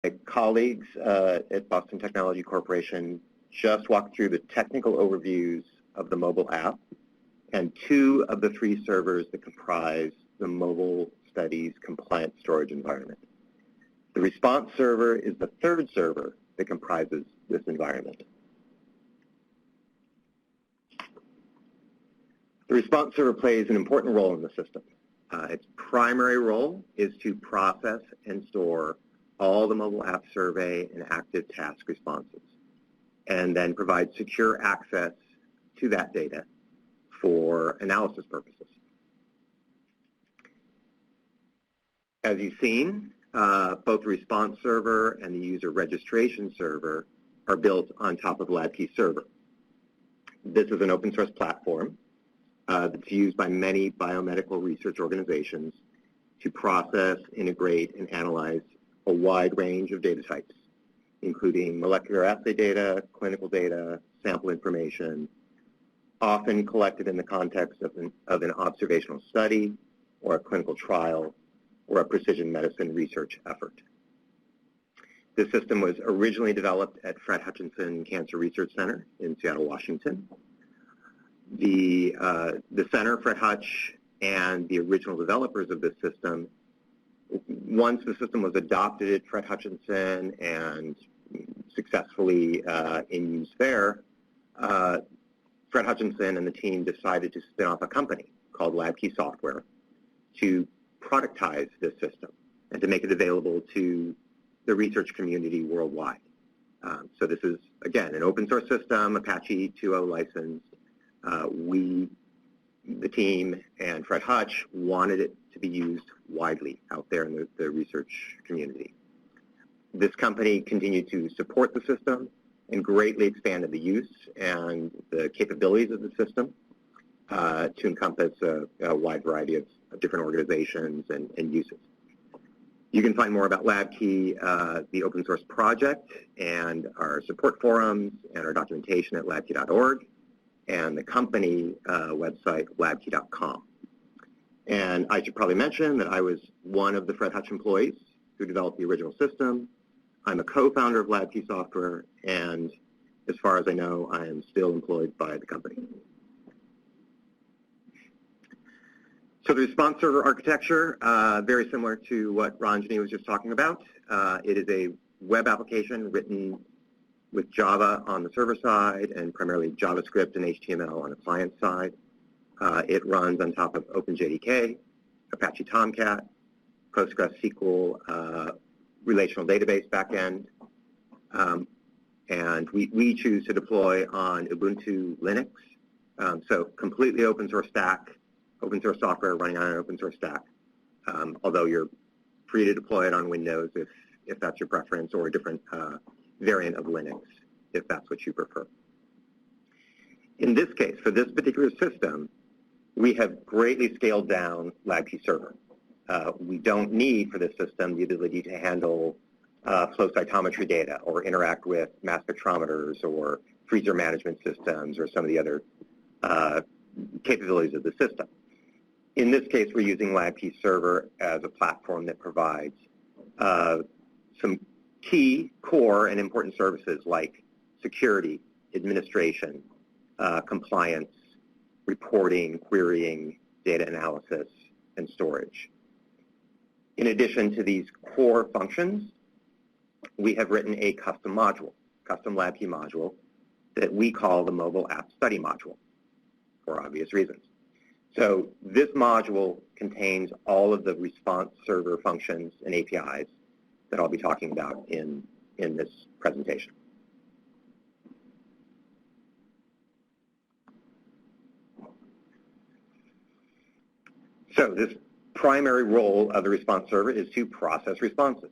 My colleagues at Boston Technology Corporation just walked through the technical overviews of the mobile app and 2 of the 3 servers that comprise the mobile studies compliant storage environment. The response server is the 3rd server that comprises this environment. The response server plays an important role in the system. Its primary role is to process and store all the mobile app survey and active task responses, and then provide secure access to that data for analysis purposes. As you've seen, both the response server and the user registration server are built on top of LabKey server. This is an open source platform that's used by many biomedical research organizations to process, integrate, and analyze a wide range of data types, including molecular assay data, clinical data, sample information, often collected in the context of an observational study or a clinical trial or a precision medicine research effort. This system was originally developed at Fred Hutchinson Cancer Research Center in Seattle, Washington. The center, Fred Hutch, and the original developers of this system, once the system was adopted at Fred Hutchinson and successfully in use there, Fred Hutchinson and the team decided to spin off a company called LabKey Software to productize this system and to make it available to the research community worldwide. So this is, again, an open source system, Apache 2.0 licensed. The team and Fred Hutch wanted it to be used widely out there in the research community. This company continued to support the system and greatly expanded the use and the capabilities of the system to encompass a wide variety of different organizations and uses. You can find more about LabKey, the open source project, and our support forums and our documentation at labkey.org, and the company website, labkey.com. And I should probably mention that I was one of the Fred Hutch employees who developed the original system. I'm a co-founder of LabKey Software, and as far as I know, I am still employed by the company. So the response server architecture, very similar to what Ranjani was just talking about. It is a web application written with Java on the server side and primarily JavaScript and HTML on the client side. It runs on top of OpenJDK, Apache Tomcat, PostgreSQL relational database backend, and we choose to deploy on Ubuntu Linux, so completely open source stack, open source software running on an open source stack, although you're free to deploy it on Windows if that's your preference, or a different variant of Linux if that's what you prefer. In this case, for this particular system, we have greatly scaled down LabKey server. We don't need for this system the ability to handle flow cytometry data or interact with mass spectrometers or freezer management systems or some of the other capabilities of the system. In this case, we're using LabKey server as a platform that provides some key, core, and important services like security, administration, compliance, reporting, querying, data analysis, and storage. In addition to these core functions, we have written a custom module, custom LabKey module, that we call the Mobile App Study module, for obvious reasons. So this module contains all of the response server functions and APIs that I'll be talking about in this presentation. So this primary role of the response server is to process responses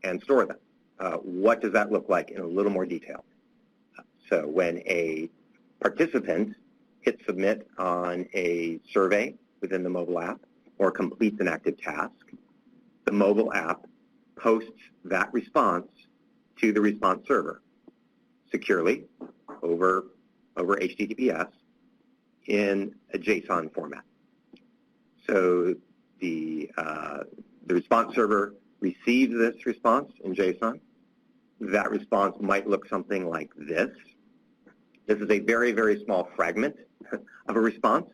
and store them. What does that look like in a little more detail? So when a participant hits submit on a survey within the mobile app or completes an active task, the mobile app posts that response to the response server securely over HTTPS in a JSON format. So the response server receives this response in JSON, that response might look something like this. This is a very, very small fragment of a response,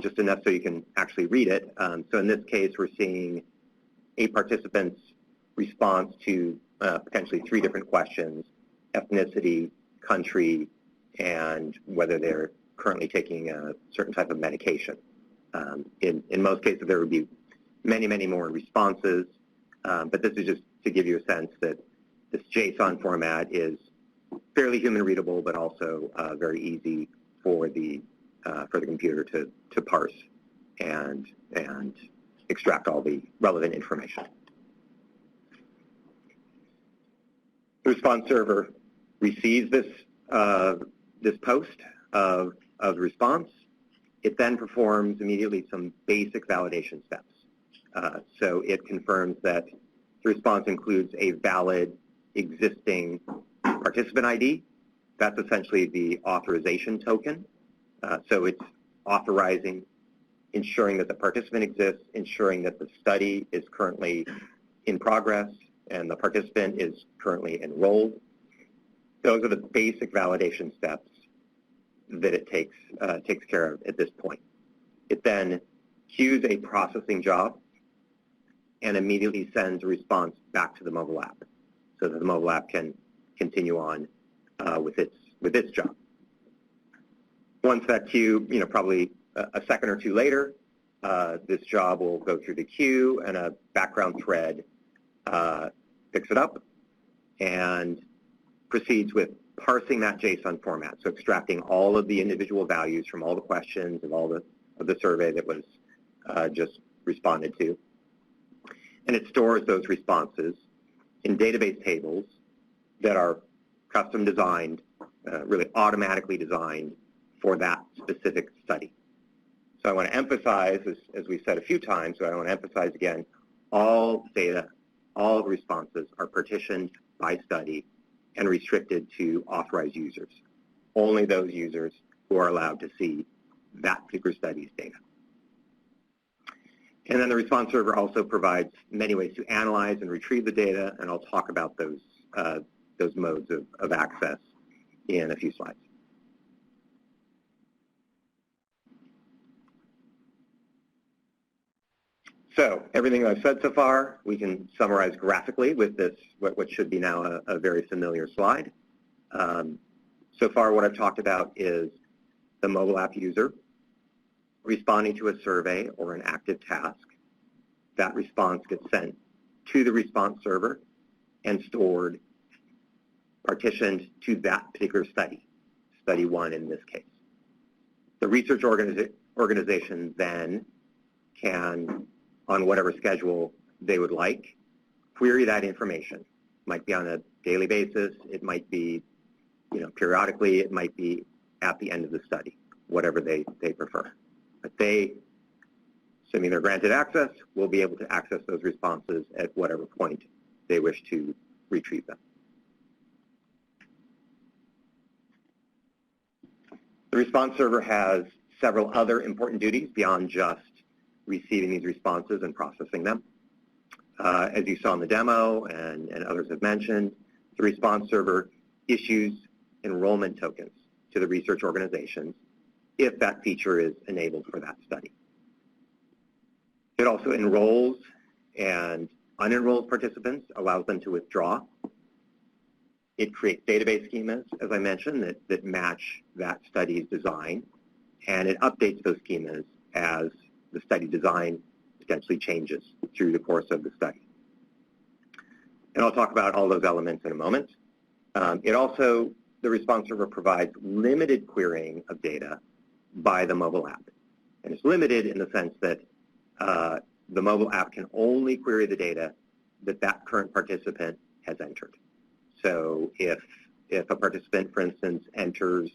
just enough so you can actually read it. So in this case, we're seeing a participant's response to potentially 3 different questions: ethnicity, country, and whether they're currently taking a certain type of medication. In most cases, there would be many, many more responses, but this is just to give you a sense that this JSON format is fairly human readable, but also very easy for the computer to parse and extract all the relevant information. The response server receives this post of the response. It then performs immediately some basic validation steps. So it confirms that the response includes a valid existing participant ID. That's essentially the authorization token. So it's authorizing, ensuring that the participant exists, ensuring that the study is currently in progress, and the participant is currently enrolled. Those are the basic validation steps that it takes care of at this point. It then queues a processing job and immediately sends a response back to the mobile app so that the mobile app can continue on with its job. Once that queue, probably a second or 2 later, this job will go through the queue and a background thread picks it up and proceeds with parsing that JSON format, so extracting all of the individual values from all the questions and all of the survey that was just responded to. And it stores those responses in database tables that are custom designed, really automatically designed for that specific study. So I want to emphasize, as we said a few times, so I want to emphasize again, all data, all the responses are partitioned by study and restricted to authorized users. Only those users who are allowed to see that particular study's data. And then the response server also provides many ways to analyze and retrieve the data, and I'll talk about those modes of access in a few slides. So everything I've said so far, we can summarize graphically with this, what should be now a very familiar slide. So far, what I've talked about is the mobile app user responding to a survey or an active task. That response gets sent to the response server and stored, partitioned to that particular study, study 1 in this case. The research organization then can, on whatever schedule they would like, query that information. It might be on a daily basis, it might be periodically, it might be at the end of the study, whatever they prefer. But they, assuming they're granted access, will be able to access those responses at whatever point they wish to retrieve them. The response server has several other important duties beyond just receiving these responses and processing them. As you saw in the demo and others have mentioned, the response server issues enrollment tokens to the research organizations if that feature is enabled for that study. It also enrolls and unenrolls participants, allows them to withdraw. It creates database schemas, as I mentioned, that match that study's design, and it updates those schemas as the study design potentially changes through the course of the study. And I'll talk about all those elements in a moment. The response server provides limited querying of data by the mobile app. And it's limited in the sense that the mobile app can only query the data that current participant has entered. So if a participant, for instance, enters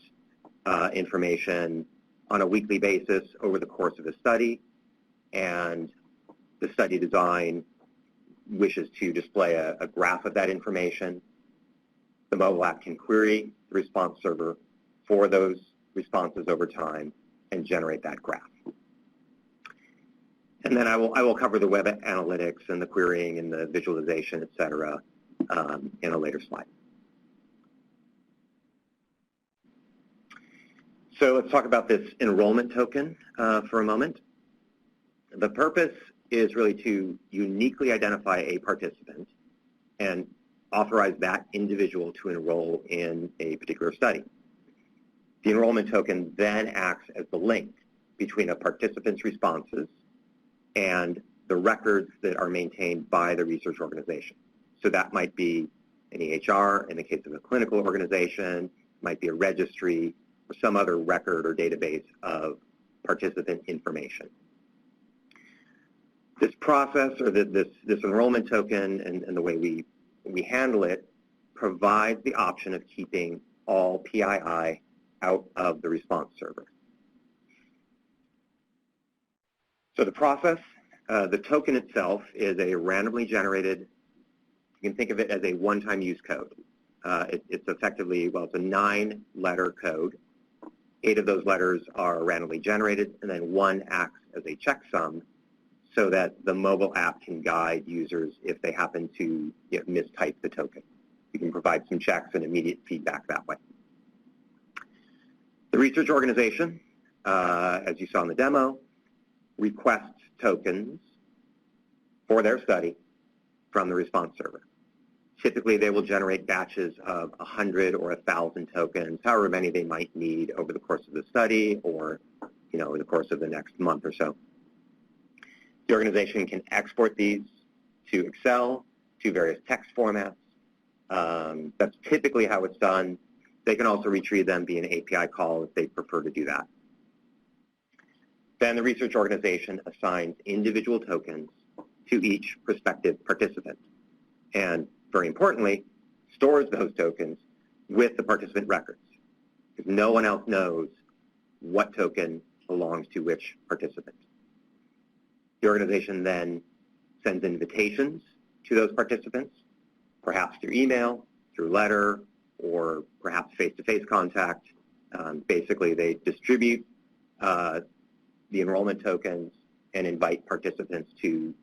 information on a weekly basis over the course of a study, and the study design wishes to display a graph of that information, the mobile app can query the response server for those responses over time and generate that graph. And then I will cover the web analytics and the querying and the visualization, et cetera, in a later slide. So let's talk about this enrollment token for a moment. The purpose is really to uniquely identify a participant and authorize that individual to enroll in a particular study. The enrollment token then acts as the link between a participant's responses and the records that are maintained by the research organization. So that might be an EHR in the case of a clinical organization, might be a registry, or some other record or database of participant information. This process, or this enrollment token and the way we handle it, provides the option of keeping all PII out of the response server. So the process, the token itself is a randomly generated, you can think of it as a one-time use code. It's effectively, well, it's a 9-letter code. 8 of those letters are randomly generated, and then 1 acts as a checksum so that the mobile app can guide users if they happen to mistype the token. You can provide some checks and immediate feedback that way. The research organization, as you saw in the demo, requests tokens for their study from the response server. Typically, they will generate batches of 100 or 1,000 tokens, however many they might need over the course of the study or over the course of the next month or so. The organization can export these to Excel, to various text formats. That's typically how it's done. They can also retrieve them via an API call if they prefer to do that. Then the research organization assigns individual tokens to each prospective participant. And very importantly, stores those tokens with the participant records, because no one else knows what token belongs to which participant. The organization then sends invitations to those participants, perhaps through email, through letter, or perhaps face-to-face contact. Basically, they distribute the enrollment tokens and invite participants to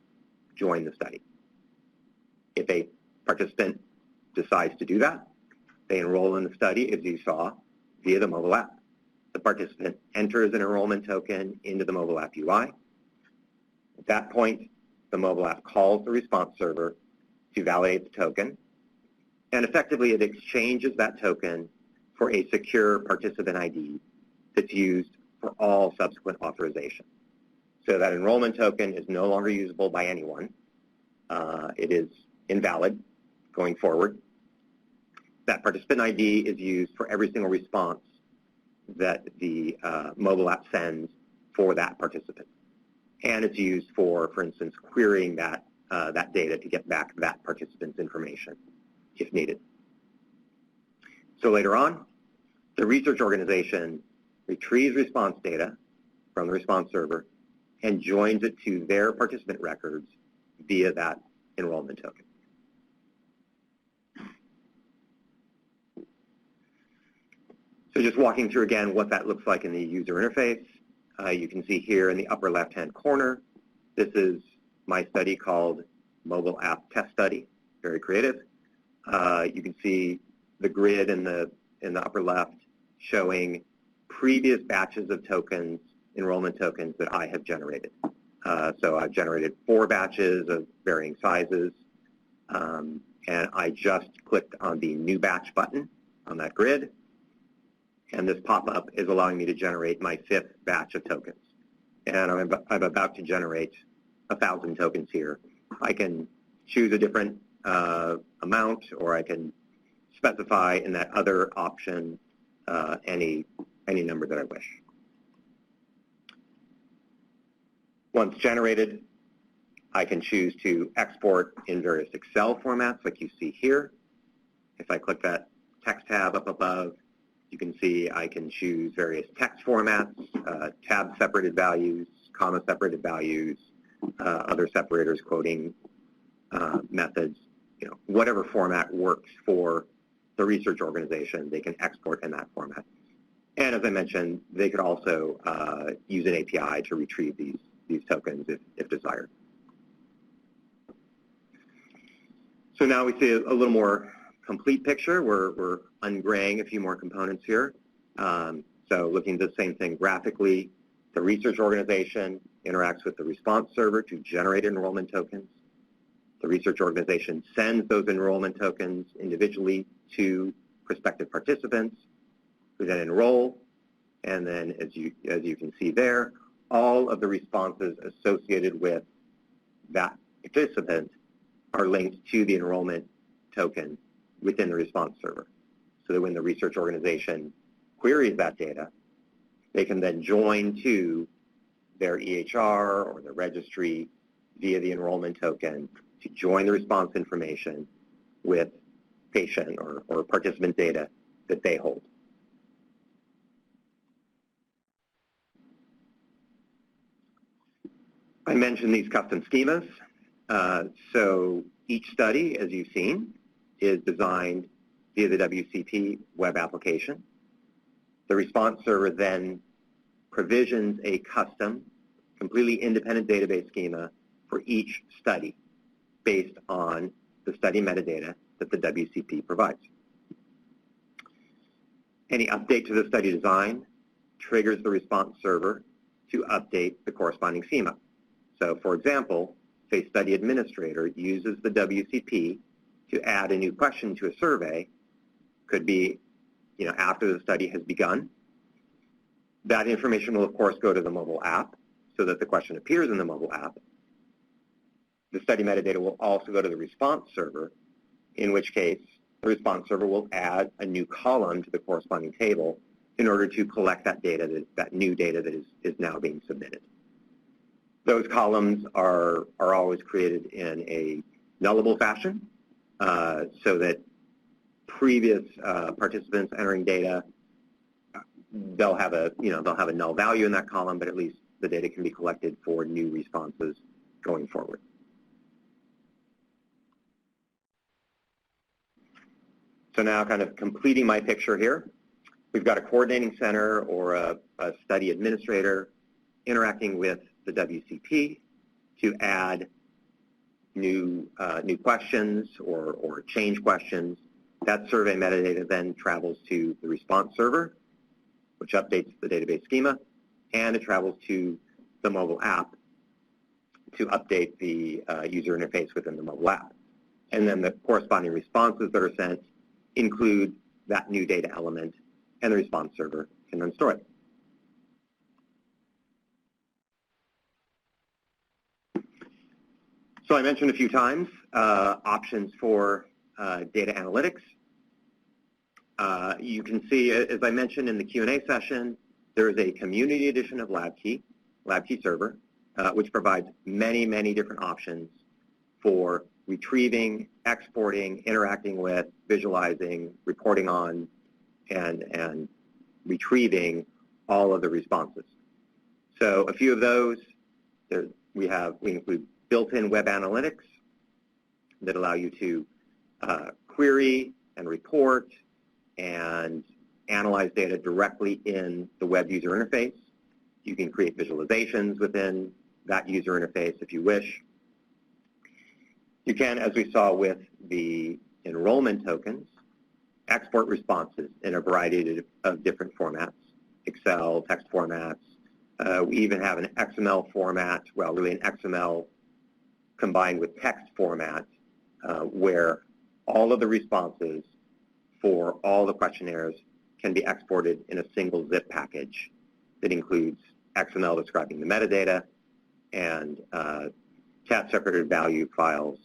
join the study. If a participant decides to do that, they enroll in the study, as you saw, via the mobile app. The participant enters an enrollment token into the mobile app UI. At that point, the mobile app calls the response server to validate the token, and effectively it exchanges that token for a secure participant ID that's used for all subsequent authorization. So that enrollment token is no longer usable by anyone. It is invalid going forward. That participant ID is used for every single response that the mobile app sends for that participant. And it's used for instance, querying that data to get back that participant's information if needed. So later on, the research organization retrieves response data from the response server and joins it to their participant records via that enrollment token. So just walking through again what that looks like in the user interface. You can see here in the upper left-hand corner, this is my study called Mobile App Test Study, very creative. You can see the grid in the upper left showing previous batches of tokens, enrollment tokens that I have generated. So I've generated 4 batches of varying sizes, and I just clicked on the New Batch button on that grid, and this pop-up is allowing me to generate my 5th batch of tokens. And I'm about to generate 1,000 tokens here. I can choose a different amount, or I can specify in that other option any number that I wish. Once generated, I can choose to export in various Excel formats like you see here. If I click that text tab up above, you can see I can choose various text formats, tab-separated values, comma-separated values, other separators, quoting methods, whatever format works for the research organization, they can export in that format. And as I mentioned, they could also use an API to retrieve these these tokens if desired. So now we see a little more complete picture. We're ungraying a few more components here. So looking at the same thing graphically, the research organization interacts with the response server to generate enrollment tokens. The research organization sends those enrollment tokens individually to prospective participants who then enroll. And then as you can see there, all of the responses associated with that participant are linked to the enrollment token within the response server. So that when the research organization queries that data, they can then join to their EHR or their registry via the enrollment token to join the response information with patient or participant data that they hold. I mentioned these custom schemas. So each study, as you've seen, is designed via the WCP web application. The response server then provisions a custom, completely independent database schema for each study based on the study metadata that the WCP provides. Any update to the study design triggers the response server to update the corresponding schema. So, for example, if a study administrator uses the WCP to add a new question to a survey, could be after the study has begun. That information will, of course, go to the mobile app so that the question appears in the mobile app. The study metadata will also go to the response server, in which case the response server will add a new column to the corresponding table in order to collect that data, that new data that is now being submitted. Those columns are always created in a nullable fashion so that previous participants entering data, they'll have a null value in that column, but at least the data can be collected for new responses going forward. So now kind of completing my picture here, we've got a coordinating center or a study administrator interacting with the WCP to add new questions or change questions. That survey metadata then travels to the response server, which updates the database schema, and it travels to the mobile app to update the user interface within the mobile app. And then the corresponding responses that are sent include that new data element, and the response server can then store it. So I mentioned a few times options for data analytics. You can see, as I mentioned in the Q&A session, there is a community edition of LabKey Server, which provides many, many different options for retrieving, exporting, interacting with, visualizing, reporting on, and retrieving all of the responses. So a few of those, we include built-in web analytics that allow you to query and report and analyze data directly in the web user interface. You can create visualizations within that user interface if you wish. You can, as we saw with the enrollment tokens, export responses in a variety of different formats, Excel, text formats. We even have an XML format, well, really an XML combined with text format, where all of the responses for all the questionnaires can be exported in a single zip package that includes XML describing the metadata and cat-separated value files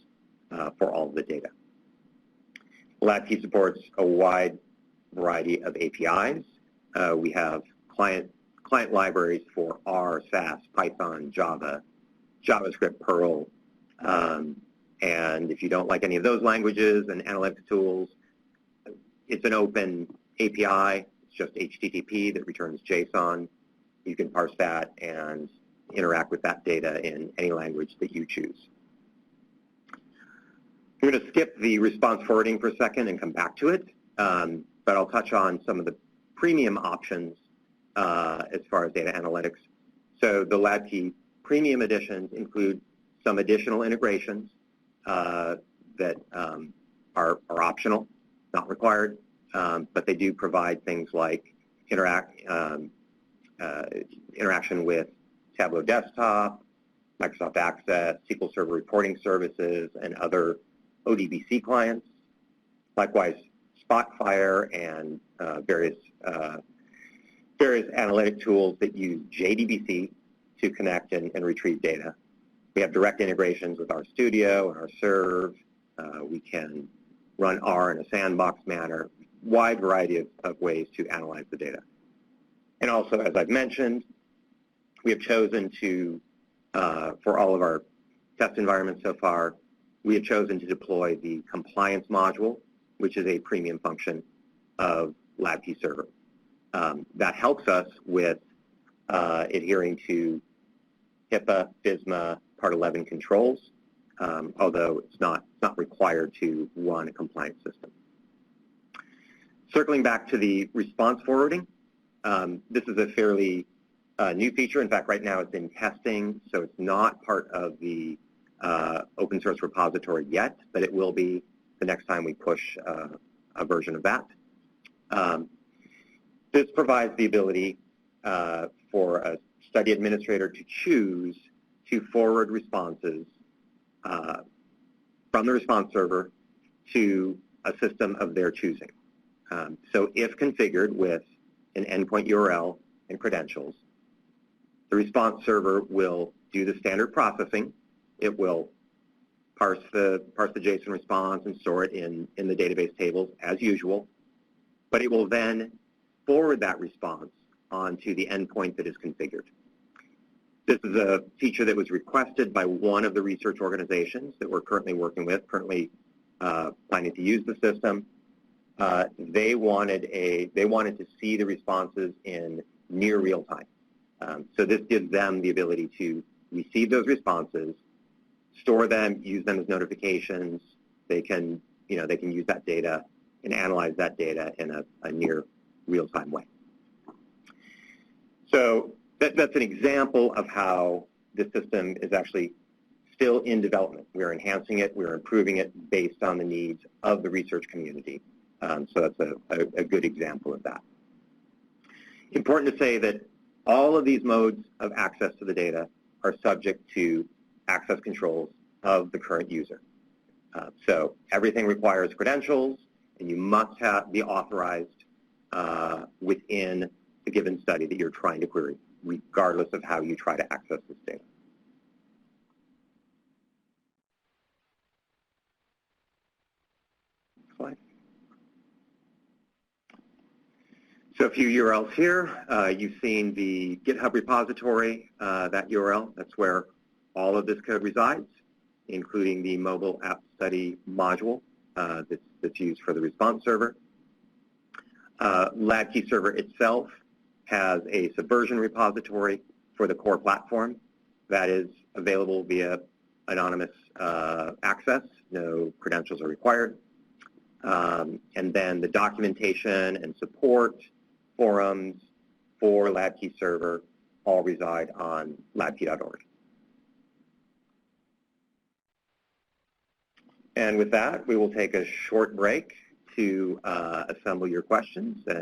for all of the data. LabKey supports a wide variety of APIs. We have client libraries for R, SAS, Python, Java, JavaScript, Perl, and if you don't like any of those languages and analytics tools, it's an open API. It's just HTTP that returns JSON. You can parse that and interact with that data in any language that you choose. I'm going to skip the response forwarding for a second and come back to it, but I'll touch on some of the premium options as far as data analytics. So the LabKey premium editions include some additional integrations that are optional, not required, but they do provide things like interaction with Tableau Desktop, Microsoft Access, SQL Server reporting services, and other ODBC clients. Likewise, Spotfire and various analytic tools that use JDBC to connect and retrieve data. We have direct integrations with RStudio and RServe. We can run R in a sandbox manner, wide variety of ways to analyze the data. And also, as I've mentioned, we have chosen to, for all of our test environments so far, we have chosen to deploy the compliance module, which is a premium function of LabKey Server. That helps us with adhering to HIPAA, FSMA, Part 11 controls, although it's not required to run a compliance system. Circling back to the response forwarding, this is a fairly new feature. In fact, right now it's in testing, so it's not part of the open source repository yet, but it will be the next time we push a version of that. This provides the ability for a study administrator to choose to forward responses from the response server to a system of their choosing. So if configured with an endpoint URL and credentials, the response server will do the standard processing. It will parse the JSON response and store it in the database tables as usual, but it will then forward that response onto the endpoint that is configured. This is a feature that was requested by one of the research organizations that we're currently working with, currently planning to use the system. They wanted to see the responses in near real time. So this gives them the ability to receive those responses, store them, use them as notifications. They can use that data and analyze that data in a near real-time way. So that's an example of how the system is actually still in development. We're enhancing it, we're improving it based on the needs of the research community. So that's a good example of that. Important to say that all of these modes of access to the data are subject to access controls of the current user. So everything requires credentials, and you must be authorized within the given study that you're trying to query, regardless of how you try to access this data. Slide. So a few URLs here. You've seen the GitHub repository, that URL. That's where all of this code resides, including the mobile app study module that's used for the response server. LabKey Server itself has a Subversion repository for the core platform that is available via anonymous access. No credentials are required. And then the documentation and support forums for LabKey Server all reside on labkey.org. And with that, we will take a short break to assemble your questions.